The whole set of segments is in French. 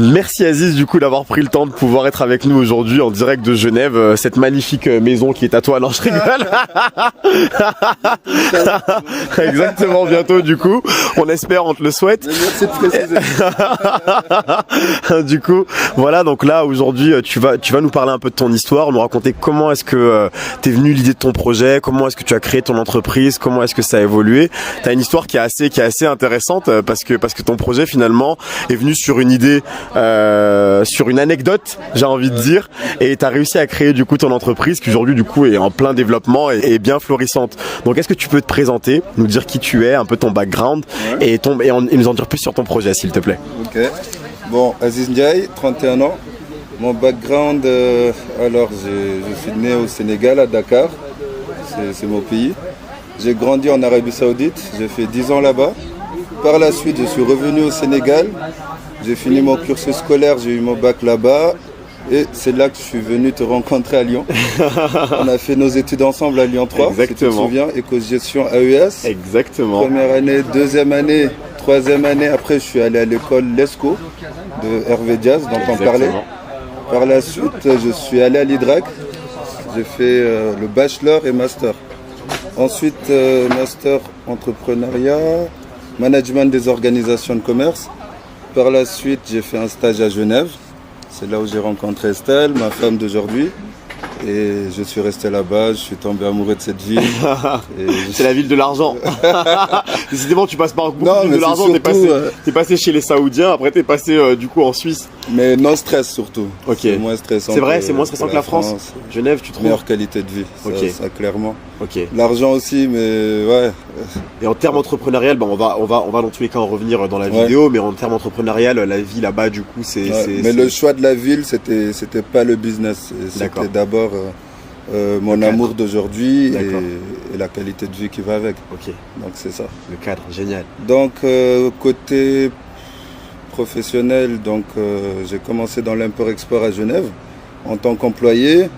Merci Aziz du coup d'avoir pris le temps de pouvoir être avec nous aujourd'hui en direct de Genève, cette magnifique maison qui est à toi. Non, je rigole. Exactement, bientôt du coup. On espère, on te le souhaite. Merci de préciser. Du coup, voilà, donc là aujourd'hui tu vas nous parler un peu de ton histoire, nous raconter comment est-ce que t'es venu l'idée de ton projet, comment est-ce que tu as créé ton entreprise, comment est-ce que ça a évolué. T'as une histoire qui est assez intéressante parce que ton projet finalement est venu sur une idée, sur une anecdote, j'ai envie de dire, et t'as réussi à créer du coup ton entreprise qui aujourd'hui du coup est en plein développement et bien florissante. Donc est-ce que tu peux te présenter, nous dire qui tu es, un peu ton background et nous en dire plus sur ton projet s'il te plaît. Ok. Bon, Aziz Ndiaye, 31 ans. Mon background, alors je suis né au Sénégal, à Dakar, c'est mon pays. J'ai grandi en Arabie Saoudite, j'ai fait 10 ans là-bas. Par la suite, je suis revenu au Sénégal. J'ai fini mon cursus scolaire, j'ai eu mon bac là-bas. Et c'est là que je suis venu te rencontrer à Lyon. On a fait nos études ensemble à Lyon 3. Exactement. Si tu te souviens, éco-gestion AES. Exactement. Première année, deuxième année, troisième année. Après, je suis allé à l'école Lesco de Hervé Diaz, dont on parlait. Par la suite, je suis allé à l'IDRAC. J'ai fait le bachelor et master. Ensuite, master entrepreneuriat, management des organisations de commerce. Par la suite, j'ai fait un stage à Genève. C'est là où j'ai rencontré Estelle, ma femme d'aujourd'hui. Et je suis resté là-bas, je suis tombé amoureux de cette ville. C'est la ville de l'argent. Décidément, tu passes par beaucoup de ville de l'argent. T'es passé chez les Saoudiens, après t'es passé du coup en Suisse. Mais non stress surtout. Ok. C'est moins stressant. C'est vrai, c'est moins stressant que la France. Genève, tu trouves? Meilleure qualité de vie, okay. ça clairement. Ok. L'argent aussi, mais ouais. Et en termes entrepreneurial, bon, on va dans tous les cas en revenir dans la vidéo, mais en termes entrepreneurial, la vie là-bas, du coup, c'est. Mais le choix de la ville, c'était pas le business. C'était d'abord mon amour d'aujourd'hui et la qualité de vie qui va avec. Ok. Donc c'est ça. Le cadre, génial. Donc côté professionnel, donc j'ai commencé dans l'import-export à Genève en tant qu'employé.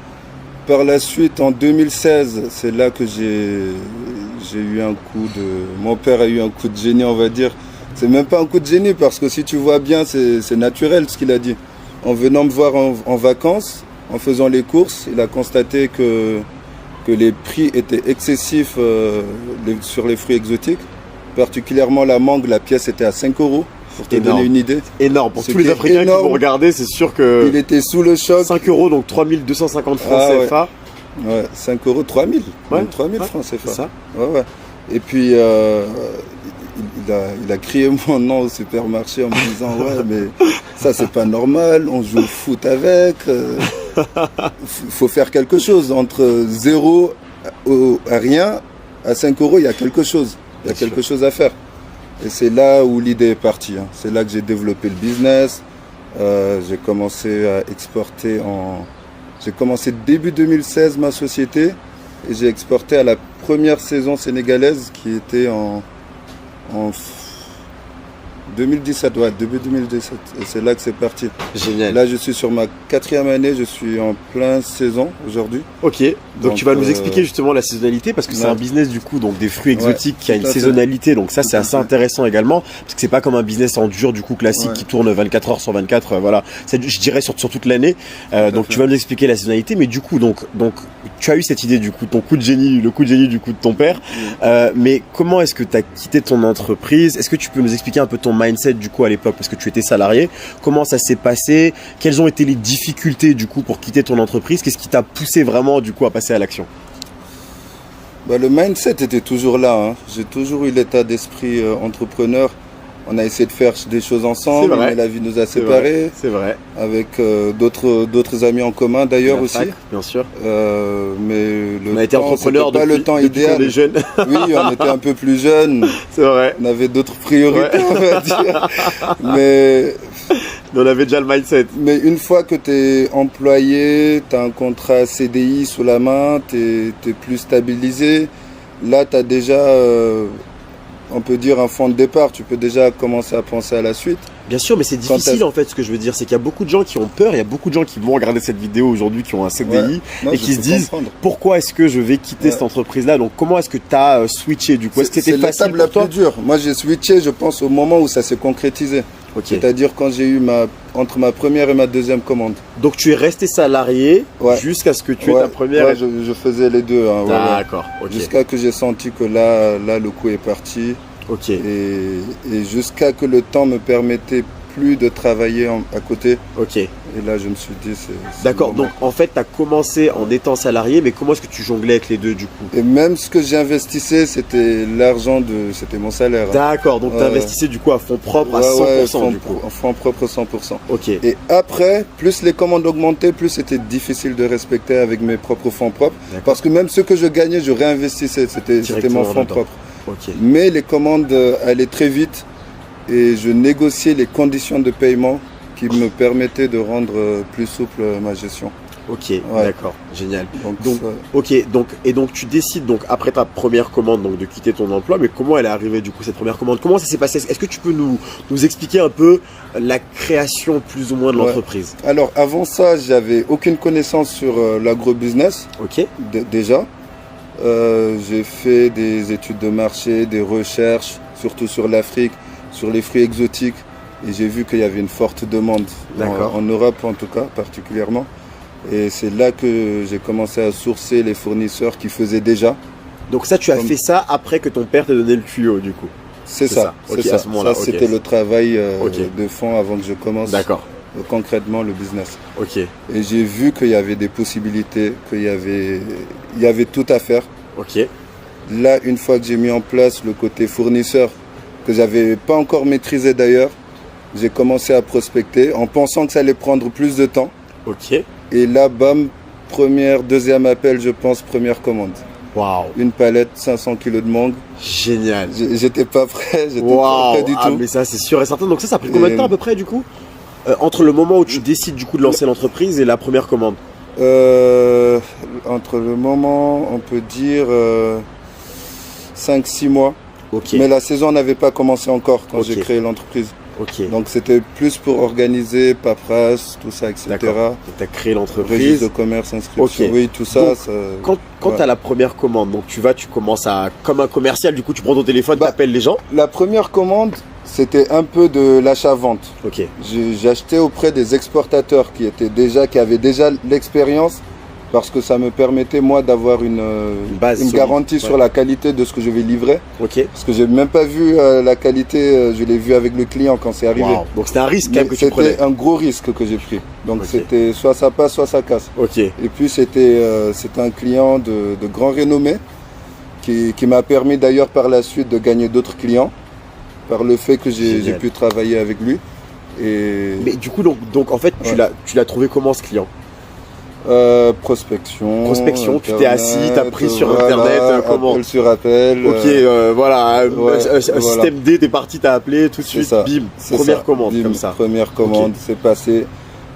Par la suite, en 2016, c'est là que j'ai eu un coup de... Mon père a eu un coup de génie, on va dire. C'est même pas un coup de génie parce que si tu vois bien, c'est naturel ce qu'il a dit. En venant me voir en vacances, en faisant les courses, il a constaté que les prix étaient excessifs sur les fruits exotiques. Particulièrement la mangue, la pièce était à 5 €. Pour te donner une idée. Énorme. Pour tous les Africains qui vont regarder, c'est sûr que... Il était sous le choc. 5 €, donc 3250 francs CFA. Ouais, 5 €, 3000. Ouais. 3000 francs CFA. C'est ça. Ouais. Et puis, il a crié mon nom au supermarché en me disant « Ouais, mais ça, c'est pas normal, on joue au foot avec. Faut faire quelque chose. Entre 0 à rien, à 5 €, il y a quelque chose. Il y a quelque chose à faire. » Et c'est là où l'idée est partie. C'est là que j'ai développé le business. J'ai commencé à exporter J'ai commencé début 2016 ma société et j'ai exporté à la première saison sénégalaise qui était en 2017, début 2017. Et c'est là que c'est parti. Génial. Là, je suis sur ma 4e année, je suis en pleine saison aujourd'hui. Ok, donc tu vas nous expliquer justement la saisonnalité parce que c'est un business du coup, donc des fruits exotiques qui a une saisonnalité, donc ça c'est assez intéressant également parce que c'est pas comme un business en dur du coup classique qui tourne 24 heures sur 24, voilà, je dirais sur toute l'année. Donc tu vas nous expliquer la saisonnalité, mais du coup donc tu as eu cette idée du coup, ton coup de génie, le coup de génie du coup de ton père, mais comment est-ce que tu as quitté ton entreprise? Est-ce que tu peux nous expliquer un peu ton mindset du coup à l'époque parce que tu étais salarié? Comment ça s'est passé? Quelles ont été les difficultés du coup pour quitter ton entreprise? Qu'est-ce qui t'a poussé vraiment du coup à passer à l'action? Le mindset était toujours là. J'ai toujours eu l'état d'esprit entrepreneur. On a essayé de faire des choses ensemble, mais la vie nous a séparés. C'est vrai. Avec d'autres amis en commun d'ailleurs aussi. Bien sûr. Mais on a été entrepreneurs pas le temps idéal. On est jeunes. Oui, on était un peu plus jeunes. C'est vrai. On avait d'autres priorités, on va dire. Mais on avait déjà le mindset. Mais une fois que tu es employé, tu as un contrat CDI sous la main, tu es plus stabilisé. Là, tu as déjà... on peut dire un fond de départ, tu peux déjà commencer à penser à la suite. Bien sûr, mais c'est difficile en fait, ce que je veux dire, c'est qu'il y a beaucoup de gens qui ont peur, il y a beaucoup de gens qui vont regarder cette vidéo aujourd'hui, qui ont un CDI et qui se disent pourquoi est-ce que je vais quitter cette entreprise-là? Donc comment est-ce que tu as switché du coup? Est-ce que c'était facile pour toi? C'est l'étape la plus dure. Moi j'ai switché, je pense, au moment où ça s'est concrétisé. C'est-à-dire quand j'ai eu entre ma première et ma deuxième commande. Donc tu es resté salarié jusqu'à ce que tu aies ta première. Ouais, je faisais les deux. Hein, d'accord. Jusqu'à que j'ai senti que là, le coup est parti. Ok. Et jusqu'à que le temps me permettait plus de travailler à côté. Ok. Et là, je me suis dit, c'est d'accord. Donc en fait, tu as commencé en étant salarié, mais comment est-ce que tu jonglais avec les deux du coup? Et même ce que j'investissais, c'était c'était mon salaire. D'accord. Donc tu investissais du coup à fonds propres à 100% du coup. En fonds propres 100%. Ok. Et après, plus les commandes augmentaient, plus c'était difficile de respecter avec mes propres fonds propres. Parce que même ce que je gagnais, je réinvestissais. C'était mon fonds propre. Okay. Mais les commandes allaient très vite et je négociais les conditions de paiement qui me permettaient de rendre plus souple ma gestion. Ok, d'accord, génial. Donc tu décides donc après ta première commande donc de quitter ton emploi, mais comment elle est arrivée du coup cette première commande? Comment ça s'est passé? Est-ce que tu peux nous expliquer un peu la création plus ou moins de l'entreprise? Alors avant ça, j'avais aucune connaissance sur l'agrobusiness. Ok. Déjà. J'ai fait des études de marché, des recherches, surtout sur l'Afrique, sur les fruits exotiques. Et j'ai vu qu'il y avait une forte demande, en Europe en tout cas, particulièrement. Et c'est là que j'ai commencé à sourcer les fournisseurs qui faisaient déjà. Donc ça, tu as fait ça après que ton père t'ait donné le tuyau, du coup? C'est ça. Okay, à ce moment-là. Ça, c'était le travail de fond avant que je commence concrètement le business. Ok. Et j'ai vu qu'il y avait des possibilités, qu'il y avait tout à faire. Ok. Là, une fois que j'ai mis en place le côté fournisseur, que j'avais pas encore maîtrisé d'ailleurs, j'ai commencé à prospecter en pensant que ça allait prendre plus de temps. Ok. Et là, bam, deuxième appel, je pense, première commande. Waouh. Une palette, 500 kilos de mangue. Génial. J'étais pas prêt, pas prêt du tout. Mais ça, c'est sûr et certain. Donc ça a pris combien de temps à peu près du coup entre le moment où tu décides du coup de lancer l'entreprise et la première commande? Entre le moment, on peut dire 5-6 mois. Ok. Mais la saison n'avait pas commencé encore quand j'ai créé l'entreprise. Ok. Donc c'était plus pour organiser, paperasse, tout ça, etc. D'accord. Tu as créé l'entreprise. Registre de commerce, inscription, oui, tout ça. Donc, quand tu as la première commande, donc tu commences comme un commercial, du coup tu prends ton téléphone, tu appelles les gens. La première commande, c'était un peu de l'achat-vente. Ok. J'achetais auprès des exportateurs qui avaient déjà l'expérience, parce que ça me permettait moi d'avoir une garantie sur la qualité de ce que je vais livrer. Ok. Parce que j'ai même pas vu la qualité, je l'ai vu avec le client quand c'est arrivé. Wow. Donc c'était un risque quand même que tu prenais. C'était un gros risque que j'ai pris. Donc c'était soit ça passe, soit ça casse. Ok. Et puis c'était un client de grande renommée qui m'a permis d'ailleurs par la suite de gagner d'autres clients par le fait que j'ai pu travailler avec lui. Mais du coup donc en fait tu l'as trouvé comment ce client? Prospection, tu t'es assis, tu as pris sur internet, comment? Appel sur appel. Ok, un système D, t'es parti, t'as appelé, tout de suite, bim, première commande, comme ça. Première commande, c'est passé,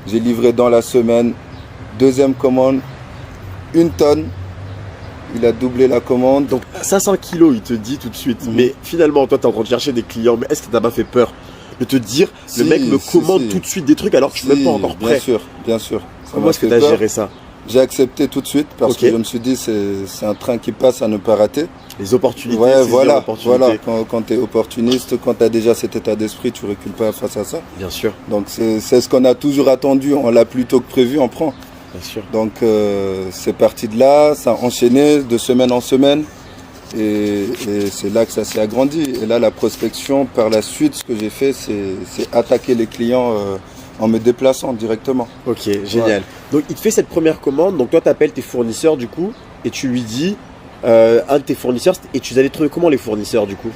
j'ai livré dans la semaine, deuxième commande, 1 tonne, il a doublé la commande. Donc 500 kilos, il te dit tout de suite, mais finalement toi t'es en train de chercher des clients, mais est-ce que t'as pas fait peur de te dire, le mec me commande tout de suite des trucs alors que je suis même pas encore prêt? Bien sûr. Comment est-ce que tu as géré ça? J'ai accepté tout de suite parce que je me suis dit c'est un train qui passe à ne pas rater. Les opportunités, voilà. Quand tu es opportuniste, quand tu as déjà cet état d'esprit, tu recules pas face à ça. Bien sûr. Donc c'est ce qu'on a toujours attendu, on l'a plus tôt que prévu, on prend. Bien sûr. Donc c'est parti de là, ça a enchaîné de semaine en semaine et c'est là que ça s'est agrandi. Et là la prospection, par la suite, ce que j'ai fait, c'est attaquer les clients en me déplaçant directement. Ok, génial. Donc il te fait cette première commande, donc toi tu appelles tes fournisseurs du coup et tu lui dis un de tes fournisseurs, et tu allais trouver comment les fournisseurs du coup?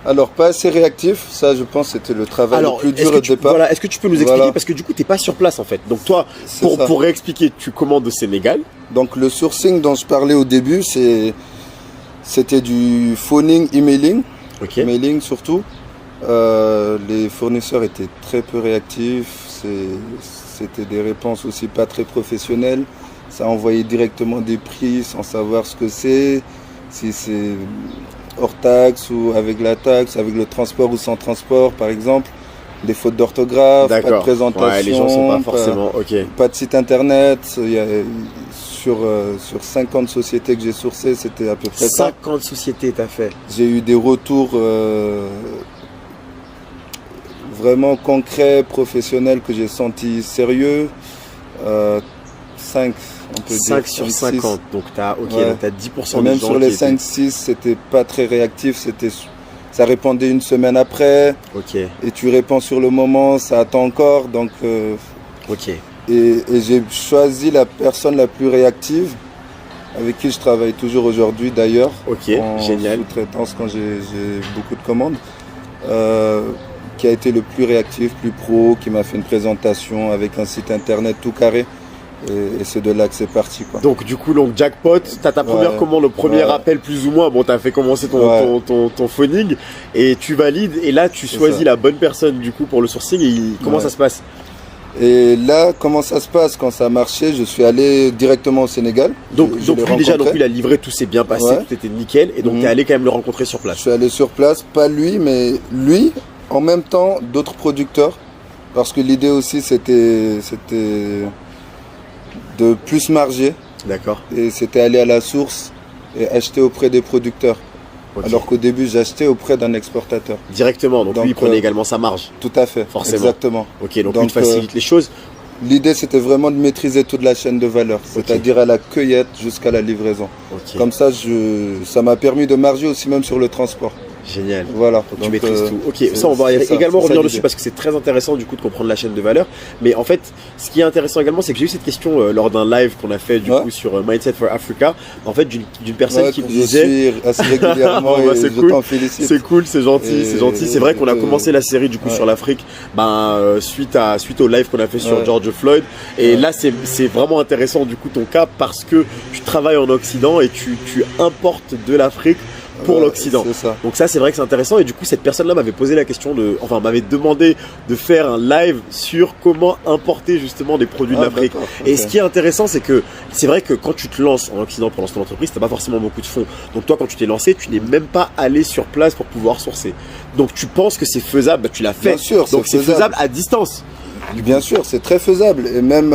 Alors pas assez réactif, ça je pense c'était le travail le plus dur au départ. Voilà, est-ce que tu peux nous expliquer parce que du coup tu n'es pas sur place en fait. Donc toi, pour réexpliquer, tu commandes au Sénégal. Donc le sourcing dont je parlais au début, c'était du phoning, emailing, emailing surtout. Les fournisseurs étaient très peu réactifs, c'était des réponses aussi pas très professionnelles. Ça envoyait directement des prix sans savoir ce que c'est, si c'est hors taxe ou avec la taxe, avec le transport ou sans transport par exemple. Des fautes d'orthographe, pas de présentation, les gens sont pas forcément pas de site internet. Sur 50 sociétés que j'ai sourcées, c'était à peu près 50 sociétés t'as fait. J'ai eu des retours vraiment concret, professionnel, que j'ai senti sérieux, 5, on peut 5 dire. sur 50, donc tu as, Ouais. donc t'as 10% Même des gens sur les qui étaient- 5-6, c'était pas très réactif, ça répondait une semaine après, Ok, et tu réponds sur le moment, ça attend encore, donc... ok. Et j'ai choisi la personne la plus réactive, avec qui je travaille toujours aujourd'hui d'ailleurs, Ok, en génial. sous-traitance quand j'ai beaucoup de commandes, qui a été le plus réactif, plus pro, qui m'a fait une présentation avec un site internet tout carré, et c'est de là que c'est parti, quoi. Donc du coup, donc jackpot, t'as ta première Ouais. commande, le premier Ouais. appel plus ou moins, bon t'as fait commencer Ouais. ton phoning et tu valides et là tu choisis ça. la bonne personne du coup pour le sourcing et comment Ouais. ça se passe? Et là, comment ça se passe quand ça a marché? Je suis allé directement au Sénégal. Donc Je l'ai lui déjà, donc rencontré. lui, il a livré, tout s'est bien passé, Ouais. tout était nickel et donc Mhm. t'es allé quand même le rencontrer sur Je place. suis allé sur place, pas lui, mais lui, en même temps d'autres producteurs, parce que l'idée aussi c'était de plus marger, D'accord. et c'était aller à la source et acheter auprès des producteurs. Ok. Alors qu'au début j'achetais auprès d'un exportateur. Directement, donc lui il Donc, prenait également sa marge. Tout à fait, Forcément. exactement. Ok, donc Donc, lui te facilite les choses. L'idée c'était vraiment de maîtriser toute la chaîne de valeur, c'est-à-dire à la cueillette jusqu'à la livraison. Ok, Comme ça, ça m'a permis de marger aussi même sur le transport. génial. Voilà. Donc tu maîtrises tout. Ok, c'est- ça on va c'est ça, également c'est ça revenir dessus l'idée. parce que c'est très intéressant du coup de comprendre la chaîne de valeur. Mais en fait, ce qui est intéressant également, c'est que j'ai eu cette question lors d'un live qu'on a fait du Ouais. coup sur Mindset for Africa. En fait, d'une personne Ouais, qui me que disait. je suis assez régulièrement Bon, bah, et c'est je cool. t'en félicite. C'est cool, c'est gentil, Et- c'est gentil. C'est vrai qu'on a et- commencé la série du coup ouais. sur l'Afrique, suite au live qu'on a fait sur Ouais. George Floyd. Et Ouais. là, c'est vraiment intéressant du coup ton cas parce que tu travailles en Occident et tu importes de l'Afrique pour Ouais, l'Occident. C'est ça. Donc ça, c'est vrai que c'est intéressant. Et du coup, cette personne-là m'avait posé la question m'avait demandé de faire un live sur comment importer justement des produits de Ah, l'Afrique. d'accord, Et ok. ce qui est intéressant, c'est que c'est vrai que quand tu te lances en Occident pour lancer ton entreprise, t'as pas forcément beaucoup de fonds. Donc toi, quand tu t'es lancé, tu n'es même pas allé sur place pour pouvoir sourcer. Donc tu penses que c'est faisable, bah, tu l'as fait. Bien sûr, Donc c'est faisable. faisable à distance. Bien sûr, c'est très faisable. Et même,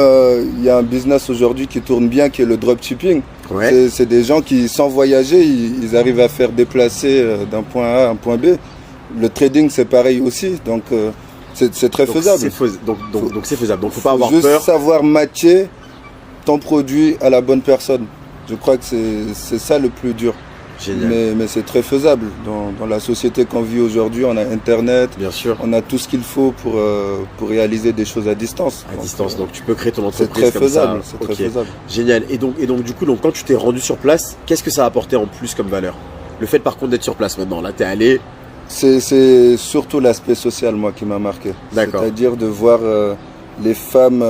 il y a un business aujourd'hui qui tourne bien, qui est le dropshipping. Ouais. C'est des gens qui, sans voyager, ils arrivent à faire déplacer d'un point A à un point B. Le trading, c'est pareil aussi. Donc, c'est très Donc faisable. donc c'est faisable. Donc faut pas Faut avoir juste peur. savoir matcher ton produit à la bonne personne. Je crois que c'est ça le plus dur. Génial. Mais c'est très faisable. Dans la société qu'on vit aujourd'hui, on a Internet, Bien sûr. on a tout ce qu'il faut pour réaliser des choses à distance. À distance. Donc tu peux créer ton C'est entreprise très comme faisable. ça. C'est Ok. très faisable. Génial. Et donc du coup, quand tu t'es rendu sur place, qu'est-ce que ça a apporté en plus comme valeur? Le fait par contre d'être sur place maintenant. Là, t'es allé. C'est surtout l'aspect social, moi, qui m'a marqué. D'accord. C'est-à-dire de voir les femmes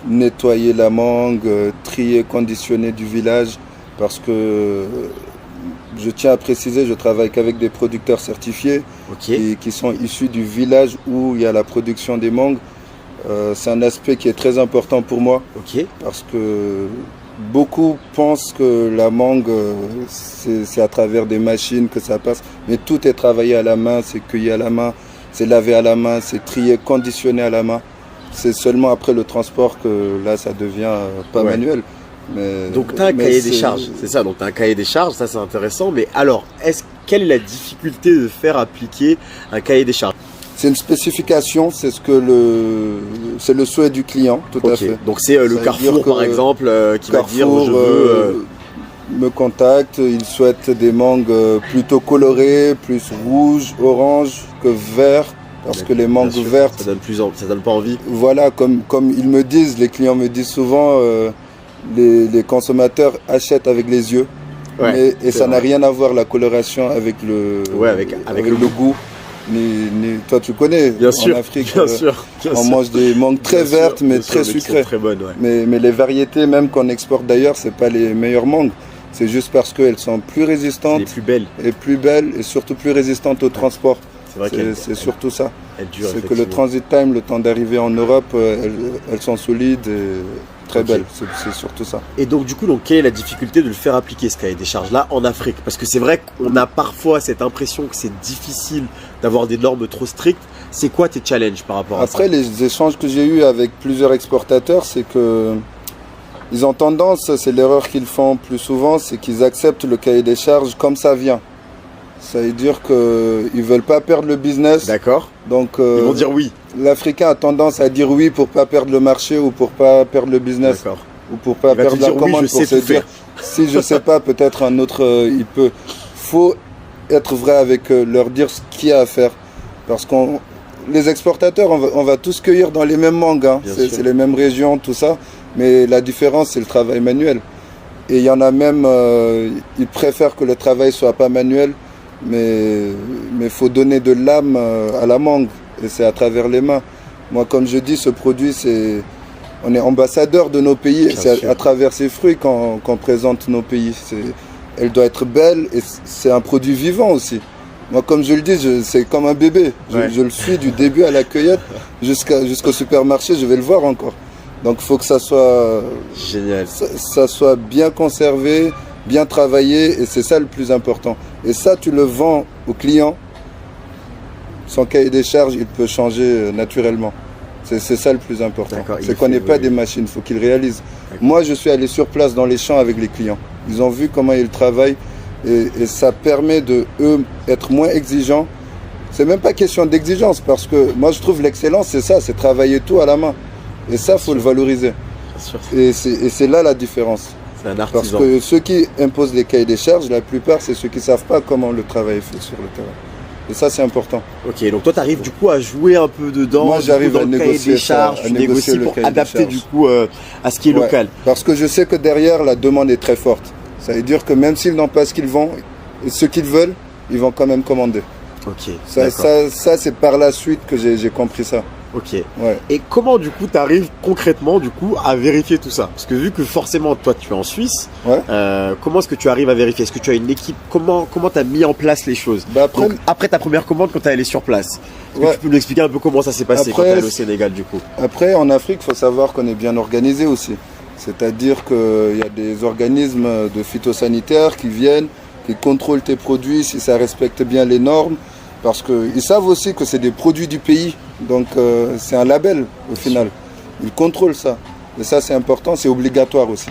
nettoyer la mangue, trier, conditionner du village, parce que je tiens à préciser, je travaille qu'avec des producteurs certifiés Ok. qui sont issus du village où il y a la production des mangues. C'est un aspect qui est très important pour moi, Ok. parce que beaucoup pensent que la mangue, c'est à travers des machines que ça passe, mais tout est travaillé à la main, c'est cueilli à la main, c'est lavé à la main, c'est trié, conditionné à la main. C'est seulement après le transport que là, ça devient pas Ouais. manuel. Mais, Donc tu as un mais cahier des c'est- charges, c'est ça, donc tu as un cahier des charges, ça c'est intéressant, mais alors, quelle est la difficulté de faire appliquer un cahier des charges? C'est une spécification, c'est c'est le souhait du client, tout à Ok. fait. Donc c'est Ça le veut Carrefour dire que par exemple qui va dire Carrefour je veux... me contacte, il souhaite des mangues plutôt colorées, plus rouges, oranges que verts, parce que les mangues Bien sûr, vertes, ça donne pas envie. voilà, comme ils me disent, les clients me disent souvent, les consommateurs achètent avec les yeux, Ouais, et c'est ça n'a vrai. rien à voir la coloration avec le, Ouais, avec le goût. Toi tu connais, Bien en sûr, Afrique, bien sûr. on mange des mangues très Bien sûr, vertes mais bien sûr, très qui sont sucrées. Très bonnes, ouais. Mais les variétés même qu'on exporte d'ailleurs, c'est pas les meilleures mangues. C'est juste parce qu'elles sont plus Les résistantes plus belles. et plus belles et surtout plus résistantes au transport. C'est vrai qu'elles C'est surtout ça. elles durent. C'est que le transit time, le temps d'arriver en Europe, elles sont solides et très Ok. belles. C'est surtout ça. Et donc du coup, quelle est la difficulté de le faire appliquer ce cahier des charges là en Afrique? Parce que c'est vrai qu'on a parfois cette impression que c'est difficile d'avoir des normes trop strictes. C'est quoi tes challenges par rapport à ça? Après, les échanges que j'ai eus avec plusieurs exportateurs, c'est que ils ont tendance, c'est l'erreur qu'ils font plus souvent, c'est qu'ils acceptent le cahier des charges comme ça vient. Ça veut dire qu'ils veulent pas perdre le business. D'accord. Donc, ils vont dire oui. L'Africain a tendance à dire oui pour pas perdre le marché ou pour pas perdre le business. D'accord. Ou pour pas perdre la commande. Oui, pour se dire, si je sais pas, peut-être un autre, il peut. Faut être vrai avec eux, leur dire ce qu'il y a à faire. Parce qu'on, les exportateurs, on va tous cueillir dans les mêmes mangues. Hein. C'est les mêmes régions, tout ça. Mais la différence, c'est le travail manuel. Et il y en a même, ils préfèrent que le travail soit pas manuel, mais faut donner de l'âme à la mangue. Et c'est à travers les mains. Moi, comme je dis, ce produit, on est ambassadeur de nos pays. C'est à travers ces fruits qu'on présente nos pays. Elle doit être belle et c'est un produit vivant aussi. Moi, comme je le dis, c'est comme un bébé. Je le suis du début à la cueillette jusqu'au supermarché, je vais le voir encore. Donc, il faut que ça soit génial. Ça soit bien conservé, bien travaillé, et c'est ça le plus important. Et ça, tu le vends au client. Son cahier des charges, il peut changer naturellement. C'est ça le plus important. C'est qu'on n'est pas des machines, il faut qu'ils réalisent. Moi, je suis allé sur place dans les champs avec les clients. Ils ont vu comment ils travaillent et ça permet de, eux, être moins exigeants. C'est même pas question d'exigence parce que moi, je trouve l'excellence, c'est ça, c'est travailler tout à la main. Et ça, il faut le valoriser. Et c'est là la différence. C'est un artisan. Parce que ceux qui imposent les cahiers des charges, la plupart, c'est ceux qui ne savent pas comment le travail est fait sur le terrain. Et ça, c'est important. Ok, donc toi, tu arrives du coup à jouer un peu dedans. Moi, j'arrive à négocier des charges, tu négocies pour adapter du coup à ce qui est local. Parce que je sais que derrière, la demande est très forte. Ça veut dire que même s'ils n'ont pas ce qu'ils veulent, ce qu'ils veulent, ils vont quand même commander. Ok. Ça c'est par la suite que j'ai compris ça. Ok. Ouais. Et comment du coup tu arrives concrètement du coup à vérifier tout ça? Parce que vu que forcément toi tu es en Suisse, comment est-ce que tu arrives à vérifier? Est-ce que tu as une équipe? Comment tu as mis en place les choses? Après ta première commande quand tu es allé sur place, tu peux nous expliquer un peu comment ça s'est passé quand tu es allé au Sénégal du coup? Après en Afrique, il faut savoir qu'on est bien organisé aussi. C'est-à-dire qu'il y a des organismes de phytosanitaires qui viennent, qui contrôlent tes produits si ça respecte bien les normes. Parce qu'ils savent aussi que c'est des produits du pays, donc c'est un label au final. Ils contrôlent ça. Et ça c'est important, c'est obligatoire aussi.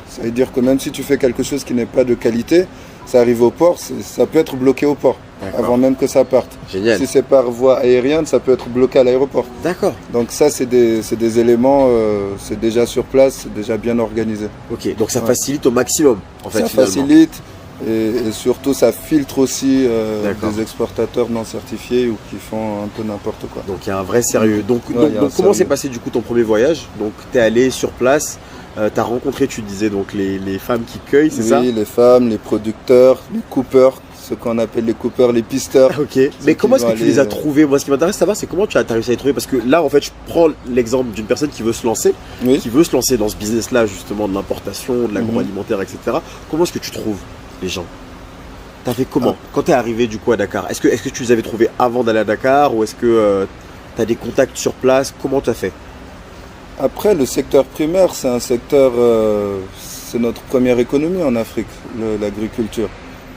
Ça veut dire que même si tu fais quelque chose qui n'est pas de qualité, ça arrive au port, ça peut être bloqué au port, avant même que ça parte. Génial. Si c'est par voie aérienne, ça peut être bloqué à l'aéroport. D'accord. Donc ça c'est des éléments, c'est déjà sur place, c'est déjà bien organisé. Ok, donc ça facilite au maximum en fait. Ça facilite. Et surtout, ça filtre aussi des exportateurs non certifiés ou qui font un peu n'importe quoi. Donc il y a un vrai sérieux. Donc comment s'est passé du coup ton premier voyage? Donc tu es allé sur place, tu as rencontré, tu disais, donc les femmes qui cueillent, c'est ça? Oui, les femmes, les producteurs, les coupeurs, ce qu'on appelle les coupeurs, les pisteurs. Ok, mais comment est-ce que tu les as trouvés? Moi, ce qui m'intéresse de savoir, c'est comment tu as réussi à les trouver. Parce que là, en fait, je prends l'exemple d'une personne qui veut se lancer, qui veut se lancer dans ce business-là, justement, de l'importation, de l'agroalimentaire, etc. Comment est-ce que tu trouves les gens? T'as fait comment quand tu es arrivé du coup à Dakar? Est-ce que tu les avais trouvés avant d'aller à Dakar ou est-ce que tu as des contacts sur place? Comment tu as fait? Après, le secteur primaire, c'est un secteur, c'est notre première économie en Afrique, l'agriculture.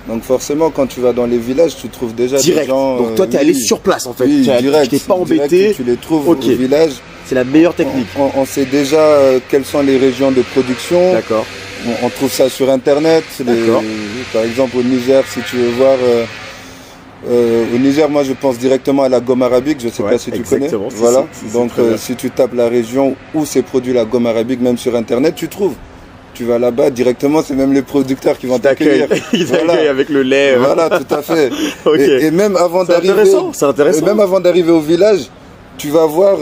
Donc forcément, quand tu vas dans les villages, tu trouves déjà des gens... Donc toi, tu es allé sur place en fait. Oui, direct. Tu t'es pas embêté. Tu les trouves au village. C'est la meilleure technique. On sait déjà quelles sont les régions de production. D'accord. On trouve ça sur Internet. Par exemple, au Niger, si tu veux voir... au Niger, moi, je pense directement à la gomme arabique. Je ne sais pas si tu connais. Voilà. Donc, si tu tapes la région où c'est produit la gomme arabique, même sur Internet, tu trouves. Tu vas là-bas, directement, c'est même les producteurs qui vont t'accueillir. Ils t'accueillent avec le lait. Voilà, tout à fait. Et même avant d'arriver... C'est intéressant. Et même avant d'arriver au village, tu vas voir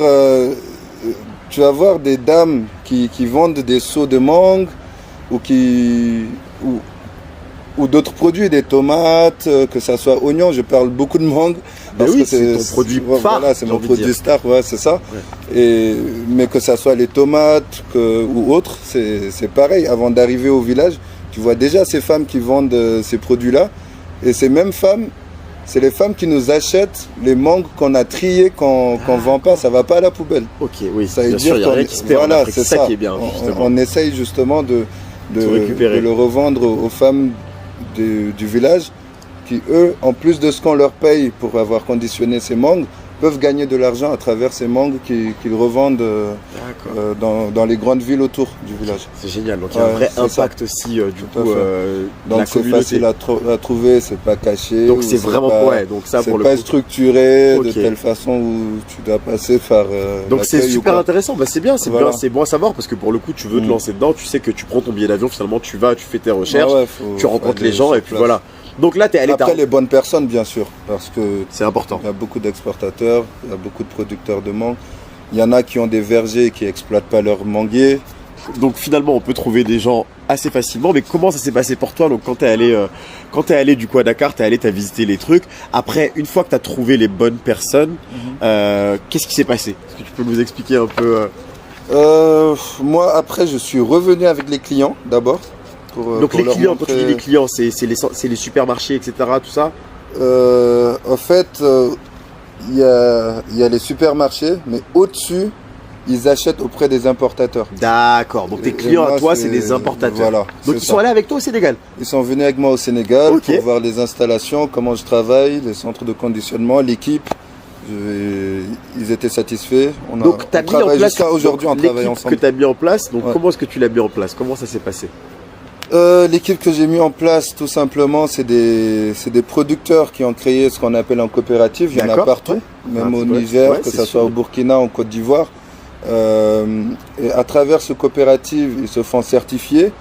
des dames qui vendent des seaux de mangue ou d'autres produits, des tomates, que ça soit oignons. Je parle beaucoup de mangue. Parce que c'est ton produit phare. Voilà, c'est mon produit star, c'est ça. Ouais. Mais que ça soit les tomates ou autres, c'est pareil. Avant d'arriver au village, tu vois déjà ces femmes qui vendent ces produits-là. Et ces mêmes femmes, c'est les femmes qui nous achètent les mangues qu'on a triées, qu'on vend pas, ça va pas à la pouvelle. Ok, oui. Ça veut dire c'est ça qui est bien. On essaye justement de le revendre aux femmes du village qui, eux, en plus de ce qu'on leur paye pour avoir conditionné ces mangues, peuvent gagner de l'argent à travers ces mangues qu'ils revendent dans les grandes villes autour du village. C'est génial, donc il y a un vrai impact aussi donc c'est facile à trouver, c'est pas caché. Donc c'est vraiment donc ça pour le pas structuré de telle façon où tu dois passer par donc c'est super intéressant, c'est bien, c'est bon à savoir parce que pour le coup tu veux te lancer dedans, tu sais que tu prends ton billet d'avion, finalement tu vas, tu fais tes recherches, tu rencontres les gens et puis voilà. Donc là, après les bonnes personnes, bien sûr, parce que c'est important. Il y a beaucoup d'exportateurs, il y a beaucoup de producteurs de mangue. Il y en a qui ont des vergers et qui exploitent pas leurs manguiers. Donc finalement, on peut trouver des gens assez facilement. Mais comment ça s'est passé pour toi? Donc quand t'es allé du coup à Dakar, t'as visité les trucs. Après, une fois que t'as trouvé les bonnes personnes, qu'est-ce qui s'est passé? Est-ce que tu peux nous expliquer un peu Moi, après, je suis revenu avec les clients d'abord. Donc les clients, quand tu dis les clients, c'est les supermarchés, etc., tout ça? En fait, il y a les supermarchés, mais au-dessus, ils achètent auprès des importateurs. D'accord, donc tes clients à toi, c'est des importateurs. Voilà. Donc ils sont allés avec toi au Sénégal? Ils sont venus avec moi au Sénégal pour voir les installations, comment je travaille, les centres de conditionnement, l'équipe. Ils étaient satisfaits. Donc tu as mis en place, jusqu'à aujourd'hui, on travaille ensemble. Que tu as mis en place, donc comment est-ce que tu l'as mis en place? Comment ça s'est passé? L'équipe que j'ai mis en place, tout simplement, c'est des producteurs qui ont créé ce qu'on appelle en coopérative. Il y en a partout, même au Niger, que ce soit au Burkina, en Côte d'Ivoire. Et à travers ce coopérative, ils se font certifier.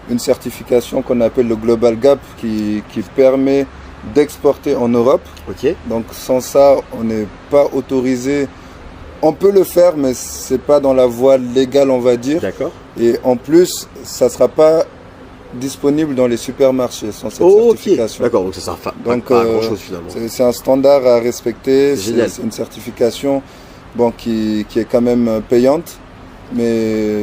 Une certification qu'on appelle le Global Gap qui permet d'exporter en Europe. Donc sans ça, on n'est pas autorisé. On peut le faire, mais c'est pas dans la voie légale, on va dire. D'accord. Et en plus, ça sera pas disponible dans les supermarchés sans cette certification. D'accord, donc ça sert pas à grand chose finalement. C'est un standard à respecter, c'est une certification qui est quand même payante, mais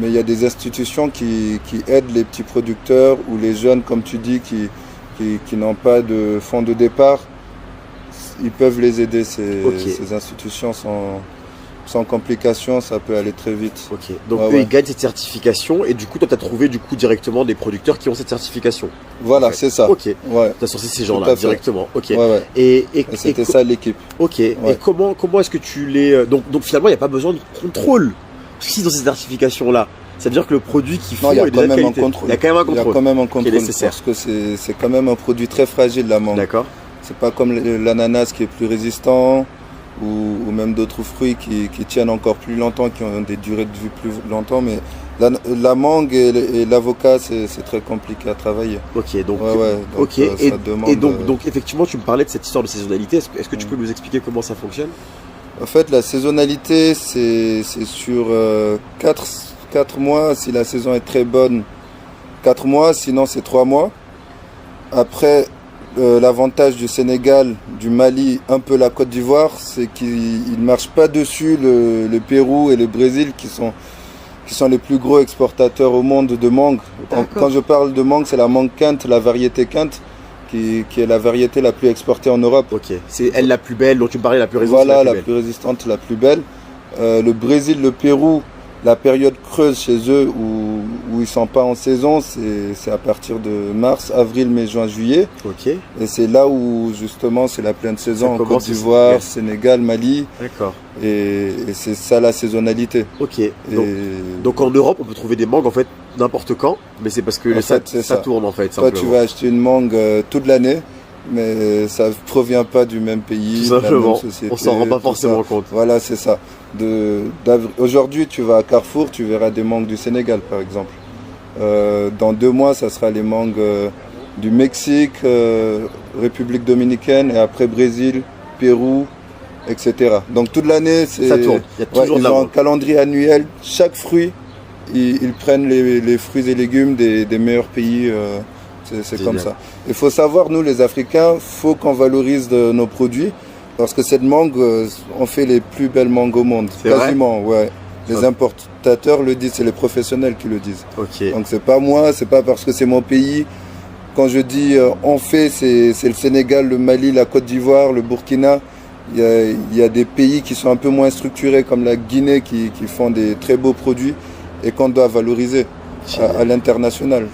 il y a des institutions qui aident les petits producteurs ou les jeunes, comme tu dis, qui n'ont pas de fonds de départ. Ils peuvent les aider, ces institutions sans complications, ça peut aller très vite. Donc eux, ils gagnent cette certification et du coup, toi, tu as trouvé directement des producteurs qui ont cette certification. Voilà, c'est ça. Tu as sourcé ces gens-là directement. Et c'était ça l'équipe. Et comment est-ce que tu les... Donc finalement, il n'y a pas besoin de contrôle si dans ces certifications-là. C'est-à-dire que le produit qu'ils font est de la qualité. Il y a quand même un contrôle. Il y a quand même un contrôle nécessaire. Parce que c'est quand même un produit très fragile, la mangue. D'accord. C'est pas comme l'ananas qui est plus résistant. Ou même d'autres fruits qui tiennent encore plus longtemps, qui ont des durées de vie plus longtemps, mais la mangue et l'avocat, c'est très compliqué à travailler. Donc ça demande... Et donc effectivement, tu me parlais de cette histoire de saisonnalité. Est-ce que tu peux nous expliquer comment ça fonctionne? En fait, la saisonnalité, c'est sur 4 mois, si la saison est très bonne, 4 mois, sinon c'est 3 mois. Après, l'avantage du Sénégal, du Mali, un peu la Côte d'Ivoire, c'est qu'ils ne marchent pas dessus le Pérou et le Brésil qui sont les plus gros exportateurs au monde de mangue. Quand je parle de mangue, c'est la mangue Quinte, la variété Quinte, qui est la variété la plus exportée en Europe. C'est elle la plus belle, dont tu me parlais, la plus résistante. Voilà, la plus résistante, la plus belle. Le Brésil, le Pérou, la période creuse chez eux où ils ne sont pas en saison, c'est à partir de mars, avril, mai, juin, juillet. Et c'est là où justement c'est la pleine saison en Côte d'Ivoire, Sénégal, Mali. D'accord. Et c'est ça la saisonnalité. Donc en Europe, on peut trouver des mangues en fait n'importe quand, mais c'est parce que ça tourne en fait. Toi, tu vas acheter une mangue toute l'année, mais ça ne provient pas du même pays, tout simplement. de la même société. On s'en rend pas forcément compte. Voilà, c'est ça. Aujourd'hui, tu vas à Carrefour, tu verras des mangues du Sénégal, par exemple. Dans 2 mois, ça sera les mangues du Mexique, République dominicaine, et après Brésil, Pérou, etc. Donc toute l'année, ça tourne. Il y a toujours ils ont un calendrier annuel. Chaque fruit, ils prennent les fruits et légumes des meilleurs pays. C'est comme ça. Il faut savoir, nous les Africains, faut qu'on valorise nos produits. Parce que cette mangue, on fait les plus belles mangues au monde. Quasiment, ouais. Les importateurs le disent, c'est les professionnels qui le disent. Donc c'est pas moi, c'est pas parce que c'est mon pays. Quand je dis on fait, c'est le Sénégal, le Mali, la Côte d'Ivoire, le Burkina. Il y a des pays qui sont un peu moins structurés, comme la Guinée, qui font des très beaux produits et qu'on doit valoriser. à l'international.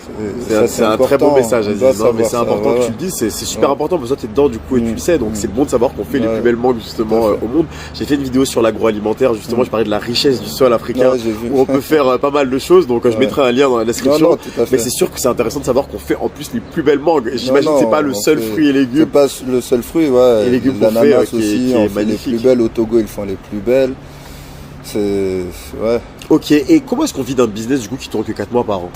C'est un très bon message, Aziz. Mais c'est important que tu le dises, c'est super important parce que toi tu es dedans du coup et tu le sais, donc c'est bon de savoir qu'on fait les plus belles mangues justement au monde. J'ai fait une vidéo sur l'agroalimentaire, justement je parlais de la richesse du sol africain où on peut faire pas mal de choses, donc je mettrai un lien dans la description. Mais c'est sûr que c'est intéressant de savoir qu'on fait en plus les plus belles mangues. Et j'imagine que c'est pas le seul fruit et légumes. C'est pas le seul fruit, et légumes l'ananas aussi, qui est magnifique. Les plus belles. Au Togo ils font les plus belles. Ok, et comment est-ce qu'on vit d'un business du coup qui tourne que 4 mois par an?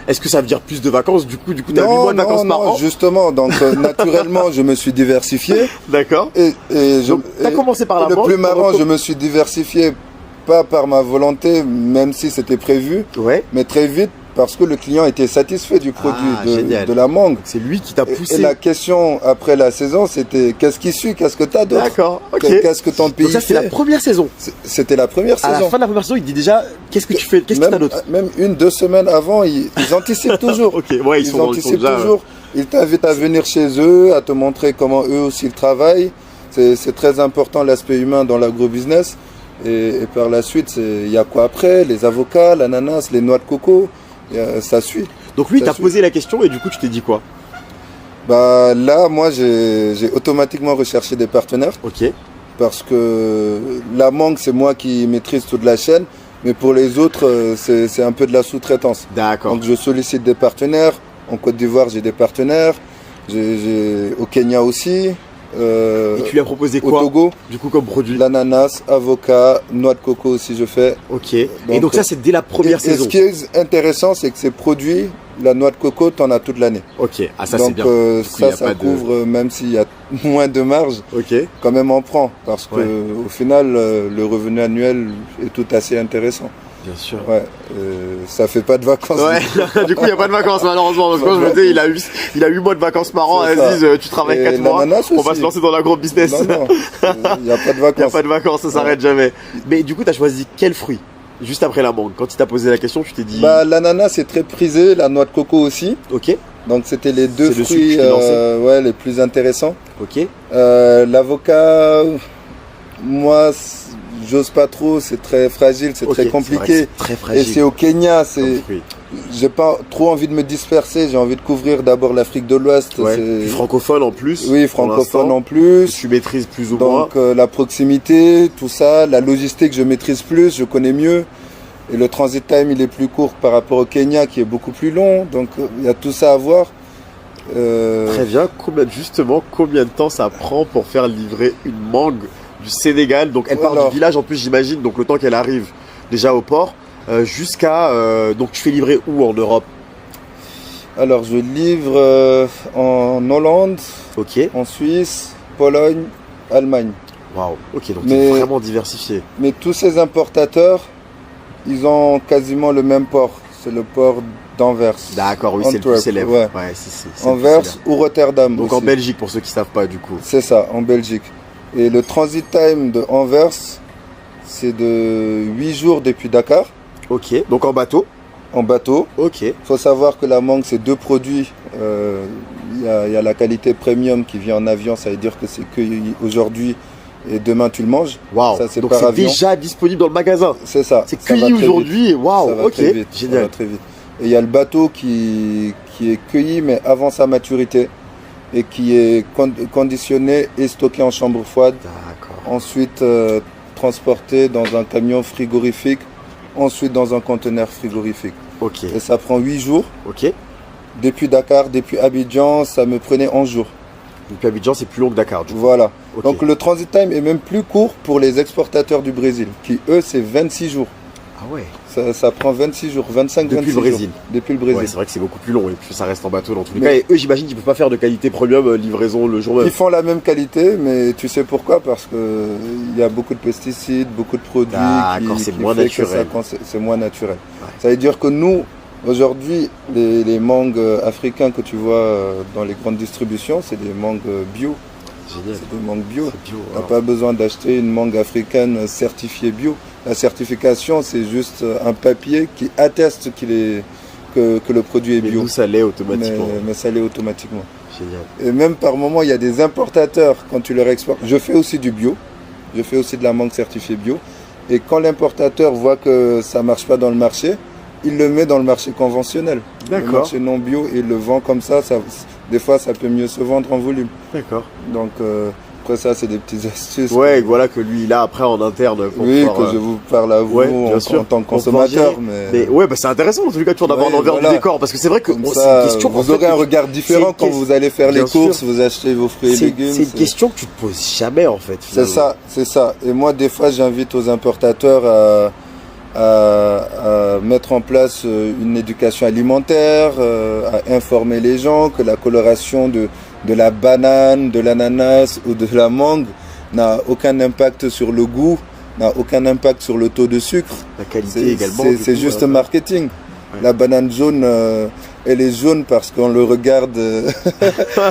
Est-ce que ça veut dire plus de vacances? Du coup, t'as 8 mois de vacances par an? Justement, donc naturellement, je me suis diversifié. D'accord. Donc, t'as commencé par la Le banque, plus marrant, je me suis diversifié pas par ma volonté, même si c'était prévu, mais très vite parce que le client était satisfait du produit de la mangue. C'est lui qui t'a poussé. Et la question après la saison, c'était qu'est-ce qui suit, qu'est-ce que t'as d'autre? D'accord, ok. Qu'est-ce que ton pays fait? Donc ça, c'est la première saison. C'était la première saison. À la fin de la première saison, il dit déjà qu'est-ce que tu fais, qu'est-ce que t'as d'autre? Même 1-2 semaines avant, ils anticipent toujours. Ok, ouais, ils anticipent déjà, toujours. Ils t'invitent à venir chez eux, à te montrer comment eux aussi ils travaillent. C'est très important l'aspect humain dans l'agrobusiness. Et par la suite, il y a quoi après? Les avocats, l'ananas, les noix de coco, ça suit. Donc lui, t'as posé la question et du coup, tu t'es dit quoi? Bah là, moi, j'ai automatiquement recherché des partenaires. Ok. Parce que la mangue, c'est moi qui maîtrise toute la chaîne. Mais pour les autres, c'est un peu de la sous-traitance. D'accord. Donc je sollicite des partenaires. En Côte d'Ivoire, j'ai des partenaires. Au Kenya aussi. Et tu lui as proposé quoi au Togo, du coup, comme produit? L'ananas, avocat, noix de coco aussi je fais. Ok. Et donc ça, c'est dès la première saison. Et ce qui est intéressant, c'est que ces produits, la noix de coco, t'en as toute l'année. Ok. Ah, ça c'est bien. Donc ça couvre, même s'il y a moins de marge, quand même on prend. Parce que au final, le revenu annuel est tout assez intéressant. Bien sûr. Ouais, ça fait pas de vacances. Ouais, du coup, il n'y a pas de vacances malheureusement. Parce que quand je me dis, il a 8 mois de vacances par an. Aziz, tu travailles 4 mois. On va se lancer dans l'agro-business. Non, il n'y a pas de vacances. Il n'y a pas de vacances, ça s'arrête jamais. Mais du coup, tu as choisi quel fruit juste après la mangue? Quand il t'a posé la question, tu t'es dit. Bah, l'ananas, c'est très prisé. La noix de coco aussi. Ok. Donc, c'était les deux fruits les plus intéressants. Ok. L'avocat, moi, j'ose pas trop, c'est très fragile, c'est très compliqué. Très fragile. Et c'est au Kenya, j'ai pas trop envie de me disperser, j'ai envie de couvrir d'abord l'Afrique de l'Ouest. Puis francophone en plus. Oui, francophone en plus. Tu maîtrises plus ou moins. Donc la proximité, tout ça, la logistique, je maîtrise plus, je connais mieux. Et le transit time, il est plus court par rapport au Kenya, qui est beaucoup plus long. Donc il y a tout ça à voir. Très bien. Combien de temps ça prend pour faire livrer une mangue du Sénégal? Donc elle part du village en plus, j'imagine, donc le temps qu'elle arrive déjà au port jusqu'à donc tu fais livrer où en Europe? Alors je livre en Hollande, en Suisse, Pologne, Allemagne. Waouh. Ok, donc c'est vraiment diversifié. Mais tous ces importateurs, ils ont quasiment le même port, c'est le port d'Anvers. D'accord, oui, c'est le plus célèbre. Ouais. Anvers ou Rotterdam. Donc aussi. En Belgique, pour ceux qui ne savent pas du coup. C'est ça, en Belgique. Et le transit time de Anvers, c'est de 8 jours depuis Dakar. Ok, donc en bateau. En bateau. Ok. Il faut savoir que la mangue, c'est deux produits. Il y a la qualité premium qui vient en avion, ça veut dire que c'est cueilli aujourd'hui et demain tu le manges. Waouh. Donc c'est déjà disponible dans le magasin. C'est ça. C'est cueilli aujourd'hui. Waouh. Ok. Génial. Ça va très vite. Et il y a le bateau qui est cueilli mais avant sa maturité. Et qui est conditionné et stocké en chambre froide. D'accord. Ensuite transporté dans un camion frigorifique, ensuite dans un conteneur frigorifique. Ok. Et ça prend 8 jours. Ok. Depuis Dakar, depuis Abidjan, ça me prenait 11 jours. Depuis Abidjan, c'est plus long que Dakar, du coup. Voilà. Okay. Donc le transit time est même plus court pour les exportateurs du Brésil, qui eux, c'est 26 jours. Ah ouais. Ça prend 26 jours, 25-26 jours. Depuis le Brésil. Depuis le Brésil. Ouais, c'est vrai que c'est beaucoup plus long et puis ça reste en bateau dans tous les cas. Et eux, j'imagine qu'ils ne peuvent pas faire de qualité premium livraison le jour même. Ils font la même qualité, mais tu sais pourquoi? Parce qu'il y a beaucoup de pesticides, beaucoup de produits. D'accord, c'est moins naturel. C'est moins naturel. Ouais. Ça veut dire que nous, aujourd'hui, les mangues africains que tu vois dans les grandes distributions, c'est des mangues bio. Génial. C'est des mangues bio. Tu n'as pas besoin d'acheter une mangue africaine certifiée bio. La certification, c'est juste un papier qui atteste que le produit est bio. Mais nous, ça l'est automatiquement. Mais ça l'est automatiquement. Génial. Et même par moment, il y a des importateurs, quand tu leur exportes. Je fais aussi du bio. Je fais aussi de la mangue certifiée bio. Et quand l'importateur voit que ça ne marche pas dans le marché, il le met dans le marché conventionnel. D'accord. Le marché non bio, il le vend comme ça. Des fois, ça peut mieux se vendre en volume. D'accord. Donc, après ça, c'est des petites astuces. Ouais, voilà, que lui, il a après en interne. Pour oui, pouvoir, que je vous parle à vous en tant que consommateur. Mais ouais, bah, c'est intéressant, dans tous les cas, toujours d'avoir l'envers du décor. Parce que c'est vrai que c'est une question. Vous aurez un regard différent quand vous allez faire les courses, vous achetez vos fruits et légumes. C'est une question que tu te poses jamais, en fait. C'est ça. Et moi, des fois, j'invite aux importateurs à mettre en place une éducation alimentaire, à informer les gens que la coloration de la banane, de l'ananas ou de la mangue n'a aucun impact sur le goût, n'a aucun impact sur le taux de sucre. La qualité également. C'est juste marketing. Ouais. La banane jaune, elle est jaune parce qu'on le regarde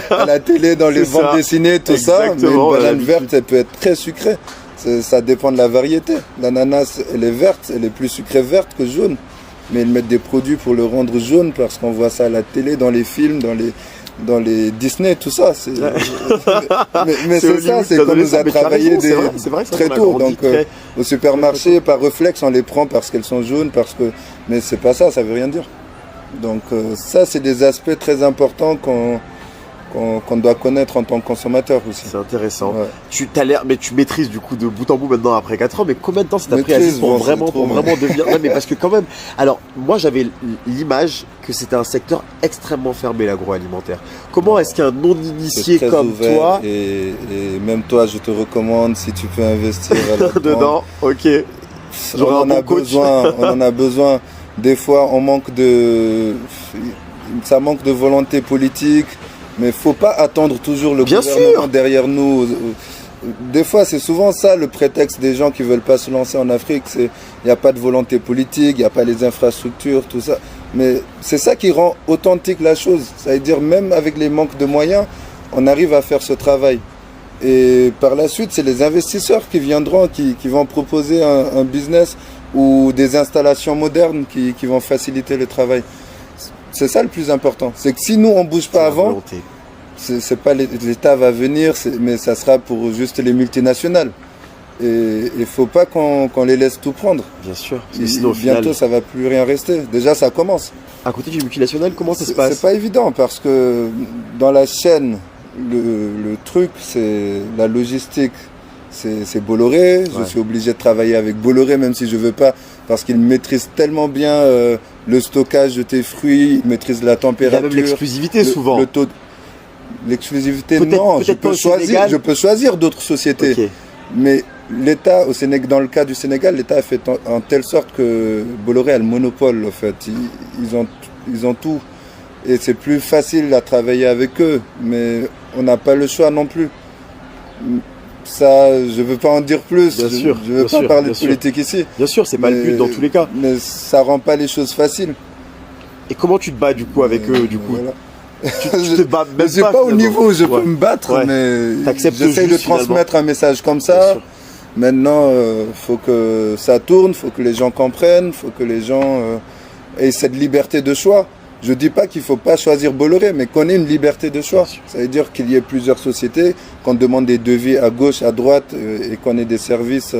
à la télé, dans les bandes dessinées, tout ça. Mais une banane verte, elle peut être très sucrée. Ça dépend de la variété. L'ananas, elle est verte, elle est plus sucrée verte que jaune. Mais ils mettent des produits pour le rendre jaune parce qu'on voit ça à la télé, dans les films, dans les Disney, tout ça. Mais c'est ça, c'est qu'on nous a travaillé très tôt. Donc au supermarché, par réflexe, on les prend parce qu'elles sont jaunes, mais c'est pas ça, ça veut rien dire. Donc ça, c'est des aspects très importants qu'on doit connaître en tant que consommateur aussi. C'est intéressant. Ouais. Tu maîtrises du coup de bout en bout maintenant après 4 ans, mais combien de temps ça t'a pris Aziz pour vraiment devenir... Non, mais parce que quand même... Alors, moi j'avais l'image que c'était un secteur extrêmement fermé, l'agroalimentaire. Comment est-ce qu'un non-initié comme toi... Et même toi, je te recommande, si tu peux investir dedans, ok. On en a besoin. Des fois, ça manque de volonté politique. Mais il ne faut pas attendre toujours le gouvernement derrière nous. Des fois, c'est souvent ça le prétexte des gens qui ne veulent pas se lancer en Afrique. Il n'y a pas de volonté politique, il n'y a pas les infrastructures, tout ça. Mais c'est ça qui rend authentique la chose. Ça veut dire même avec les manques de moyens, on arrive à faire ce travail. Et par la suite, c'est les investisseurs qui viendront, qui vont proposer un business ou des installations modernes qui vont faciliter le travail. C'est ça le plus important. C'est que si nous, on ne bouge pas avant, c'est pas l'État va venir, mais ça sera pour juste les multinationales. Et il ne faut pas qu'on les laisse tout prendre. Bien sûr. Sinon, bientôt, ça ne va plus rien rester. Déjà, ça commence. À côté du multinational, comment ça se passe? C'est pas évident parce que dans la chaîne, le truc, c'est la logistique. C'est Bolloré. Je suis obligé de travailler avec Bolloré, même si je ne veux pas, parce qu'il maîtrise tellement bien le stockage de tes fruits, il maîtrise la température. Il y a même l'exclusivité souvent. L'exclusivité, non. Je peux choisir d'autres sociétés. Okay. Mais l'État, dans le cas du Sénégal, l'État a fait en telle sorte que Bolloré a le monopole, en fait. Ils ont tout. Et c'est plus facile à travailler avec eux. Mais on n'a pas le choix non plus. Ça, je ne veux pas en dire plus. Bien sûr, je ne veux pas parler de politique ici. Bien sûr, c'est pas le but dans tous les cas. Mais ça ne rend pas les choses faciles. Et comment tu te bats du coup avec eux du coup voilà. Tu te bats même pas. Je ne sais pas au niveau où je peux me battre, mais j'essaie de transmettre un message comme ça. Maintenant, faut que ça tourne, faut que les gens comprennent, faut que les gens aient cette liberté de choix. Je ne dis pas qu'il ne faut pas choisir Bolloré, mais qu'on ait une liberté de choix. Ça veut dire qu'il y ait plusieurs sociétés, qu'on demande des devis à gauche, à droite, et qu'on ait des services,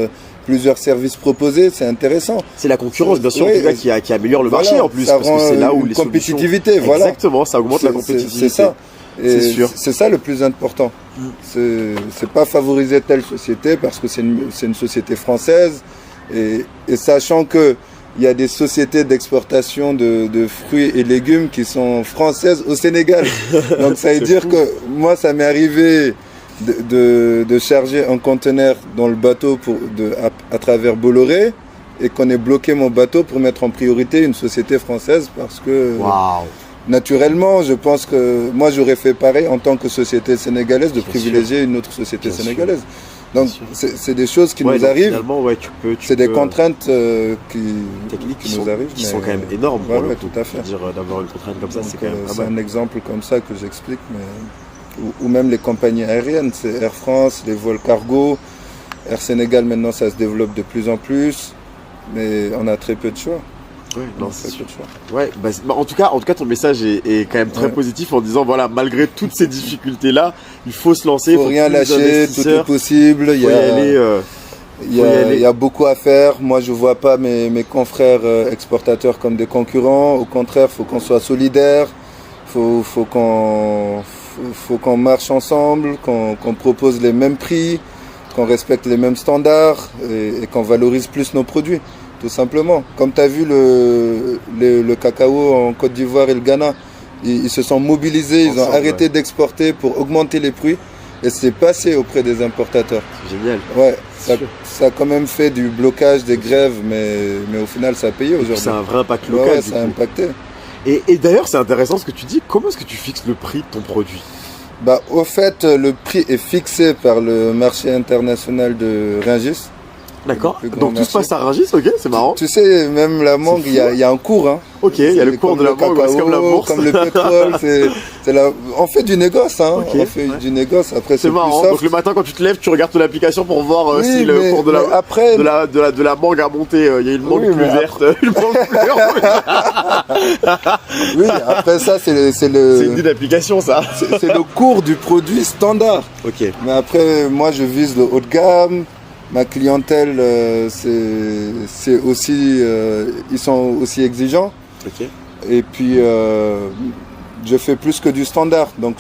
plusieurs services proposés, c'est intéressant. C'est la concurrence, bien sûr, qui améliore le marché en plus, parce que c'est là où les compétitivité, solutions... voilà. Exactement, ça augmente la compétitivité. C'est ça. C'est sûr. C'est ça le plus important. C'est pas favoriser telle société parce que c'est une société française, et sachant que il y a des sociétés d'exportation de fruits et légumes qui sont françaises au Sénégal. Donc ça veut dire que moi, ça m'est arrivé de charger un conteneur dans le bateau à travers Bolloré et qu'on ait bloqué mon bateau pour mettre en priorité une société française parce que naturellement, je pense que moi, j'aurais fait pareil en tant que société sénégalaise de privilégier une autre société sénégalaise. Donc c'est des choses qui nous arrivent, c'est des contraintes techniques qui nous arrivent. Qui sont quand même énormes. Voilà, tout à fait. D'avoir une contrainte comme ça, c'est quand même pas mal. C'est un exemple comme ça que j'explique. Ou même les compagnies aériennes, c'est Air France, les vols cargo, Air Sénégal maintenant ça se développe de plus en plus, mais on a très peu de choix. Oui, non, c'est sûr. Ouais, en tout cas, ton message est quand même très positif en disant voilà, malgré toutes ces difficultés-là, il faut se lancer. Il faut rien lâcher, tout est possible. Il faut y aller. Il y a beaucoup à faire. Moi, je vois pas mes confrères exportateurs comme des concurrents. Au contraire, faut qu'on soit solidaires. Faut qu'on marche ensemble, qu'on propose les mêmes prix, qu'on respecte les mêmes standards et qu'on valorise plus nos produits, tout simplement. Comme tu as vu le cacao en Côte d'Ivoire et le Ghana, ils se sont mobilisés, ils ont arrêté d'exporter pour augmenter les prix. Et c'est passé auprès des importateurs. C'est génial. Ouais, ça a quand même fait du blocage, des grèves, mais au final, ça a payé aujourd'hui. C'est un vrai impact local. Ouais, ça a impacté. Et d'ailleurs, c'est intéressant ce que tu dis. Comment est-ce que tu fixes le prix de ton produit? Au fait, le prix est fixé par le marché international de Rungis. D'accord. Donc tout se passe à Rungis, ok, c'est marrant. Tu sais, même la mangue, il y a un cours. Hein. Ok, il y a le cours de la mangue, c'est comme la bourse. Comme le pétrole, on fait du négoce, hein. Okay, on fait du négoce. Après, c'est marrant. Donc le matin, quand tu te lèves, tu regardes ton application pour voir si le cours de la mangue a monté. Il y a une mangue plus verte, une mangue plus Oui, après ça, c'est une application, ça. C'est le cours du produit standard. Ok. Mais après, moi, je vise le haut de gamme. Ma clientèle, c'est aussi, ils sont aussi exigeants. Okay. Et puis, je fais plus que du standard. Donc,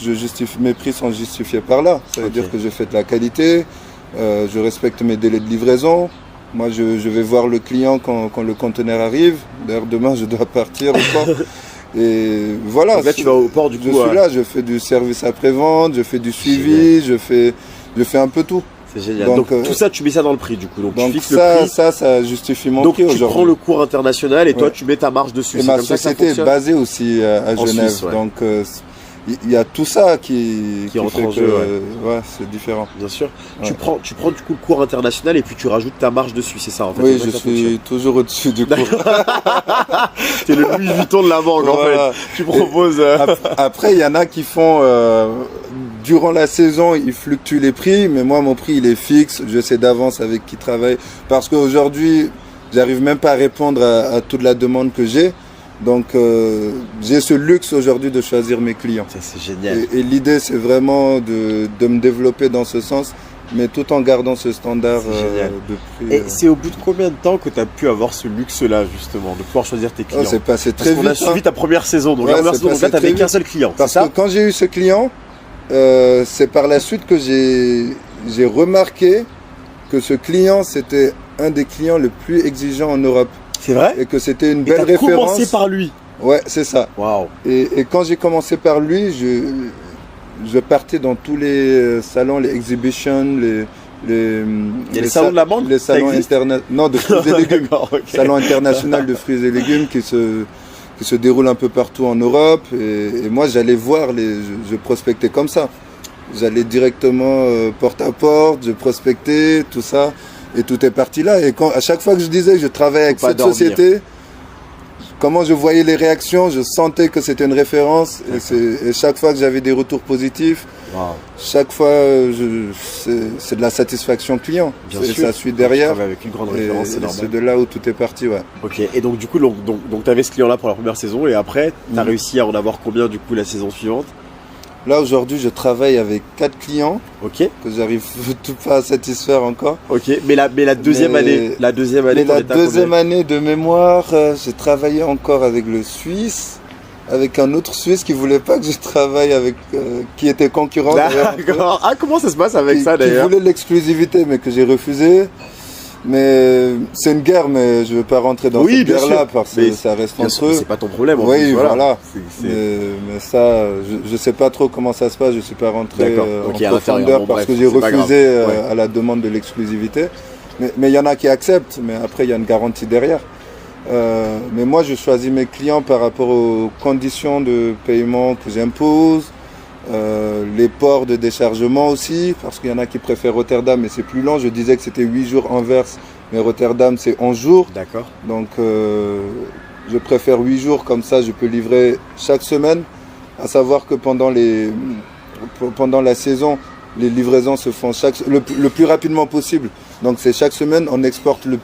mes prix sont justifiés par là. Ça veut dire que je fais de la qualité, je respecte mes délais de livraison. Moi, je vais voir le client quand le conteneur arrive. D'ailleurs, demain, je dois partir au port. Et voilà. Donc là, tu vas au port, du coup. Je suis là, je fais du service après-vente, je fais du suivi, je fais un peu tout. C'est génial. Donc tout ça, tu mets ça dans le prix du coup. Donc tu fixes ça, le prix. Ça justifie mon prix aujourd'hui. Donc tu prends le cours international et toi tu mets ta marge dessus. Et ma société est basée aussi à Genève. Suisse, ouais. Donc il y a tout ça qui rentre en jeu. Ouais, c'est différent. Bien sûr. Ouais. Tu prends du coup le cours international et puis tu rajoutes ta marge dessus, c'est ça en fait. Oui, je suis toujours au-dessus du cours. C'est le Louis Vuitton de la banque en fait. Tu proposes. Après, il y en a qui font. Durant la saison, ils fluctuent les prix, mais moi, mon prix, il est fixe. Je sais d'avance avec qui travaille. Parce qu'aujourd'hui, j'arrive même pas à répondre à toute la demande que j'ai. Donc, j'ai ce luxe aujourd'hui de choisir mes clients. Ça, c'est génial. Et l'idée, c'est vraiment de me développer dans ce sens, mais tout en gardant ce standard de prix. Et c'est au bout de combien de temps que tu as pu avoir ce luxe-là, justement, de pouvoir choisir tes clients? C'est passé très vite. Parce qu'on a suivi ta première saison. Donc, la première saison, là, tu n'avais qu'un seul client. Parce que quand j'ai eu ce client, c'est par la suite que j'ai remarqué que ce client, c'était un des clients les plus exigeants en Europe. C'est vrai? Et que c'était une belle référence. Tu as commencé par lui? Ouais, c'est ça. Waouh. Et quand j'ai commencé par lui, je partais dans tous les salons, les exhibitions, les salons de la banque? Les salons internationaux. Non, de fruits et légumes. Okay. Salon international de fruits et légumes qui se déroule un peu partout en Europe. Et moi, j'allais voir, je prospectais comme ça. J'allais directement porte à porte, je prospectais, tout ça. Et tout est parti là. Et à chaque fois que je disais que je travaillais avec cette société, comment je voyais les réactions, je sentais que c'était une référence. Et chaque fois que j'avais des retours positifs, chaque fois, c'est de la satisfaction client. Ça suit derrière. Avec une grande référence, c'est normal. C'est de là où tout est parti, ouais. Ok, et donc du coup, tu avais ce client-là pour la première saison, et après, tu as réussi à en avoir combien du coup la saison suivante? Là, aujourd'hui, je travaille avec 4 clients que j'arrive tout pas à satisfaire encore. Ok, mais la deuxième année, la deuxième année de mémoire, j'ai travaillé encore avec le Suisse, avec un autre Suisse qui voulait pas que je travaille avec, qui était concurrent. D'accord. Ah, comment ça se passe avec ça d'ailleurs? Qui voulait l'exclusivité, mais que j'ai refusé. Mais c'est une guerre, mais je ne veux pas rentrer dans cette guerre-là parce que ça reste entre eux. C'est pas ton problème. Oui, voilà. Mais ça, je ne sais pas trop comment ça se passe. Je ne suis pas rentré en profondeur parce que j'ai refusé à la demande de l'exclusivité. Mais il y en a qui acceptent, mais après, il y a une garantie derrière. Mais moi, je choisis mes clients par rapport aux conditions de paiement que j'impose. Les ports de déchargement aussi, parce qu'il y en a qui préfèrent Rotterdam, mais c'est plus long. Je disais que c'était 8 jours Anvers, mais Rotterdam c'est 11 jours. D'accord. Donc je préfère 8 jours, comme ça je peux livrer chaque semaine. À savoir que pendant la saison, les livraisons se font le plus rapidement possible. Donc c'est chaque semaine, on exporte le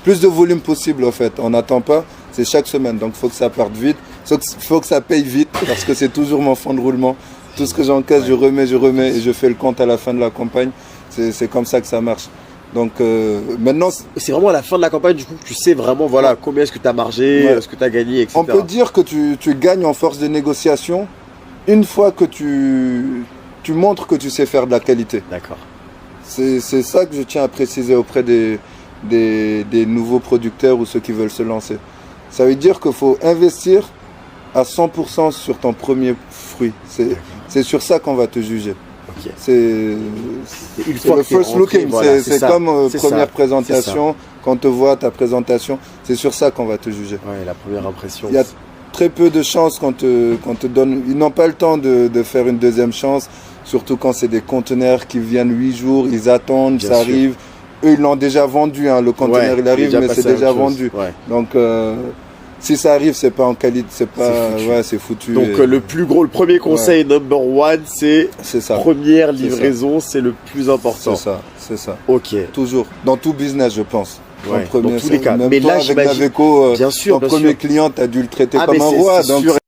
plus de volume possible en fait. On n'attend pas, c'est chaque semaine. Donc il faut que ça parte vite, il faut que ça paye vite, parce que c'est toujours mon fonds de roulement. Tout ce que j'encaisse, je remets et je fais le compte à la fin de la campagne. C'est comme ça que ça marche. Donc maintenant, c'est vraiment à la fin de la campagne du coup que tu sais vraiment voilà combien est-ce que tu as margé, ce que tu as gagné, etc. On peut dire que tu gagnes en force de négociation une fois que tu montres que tu sais faire de la qualité. D'accord. C'est ça que je tiens à préciser auprès des nouveaux producteurs ou ceux qui veulent se lancer. Ça veut dire qu'il faut investir à 100% sur ton premier fruit. C'est sur ça qu'on va te juger. Okay. C'est le first looking, voilà, c'est comme première présentation, quand on te voit ta présentation, c'est sur ça qu'on va te juger. Ouais, la première impression. Il y a très peu de chances qu'on te donne, ils n'ont pas le temps de faire une deuxième chance, surtout quand c'est des conteneurs qui viennent 8 jours, ils attendent, ça arrive. Eux, ils l'ont déjà vendu, hein, le conteneur il arrive, mais c'est déjà vendu. Ouais. Donc, si ça arrive, c'est pas en qualité, c'est foutu. Donc le premier conseil number one, c'est ça. Première livraison, c'est le plus important. C'est ça. Ok. Toujours, dans tout business, je pense. Ouais, dans tous les cas. Même mais toi, là, avec Naveco, bien sûr, ton premier client, tu as dû le traiter comme un roi. Donc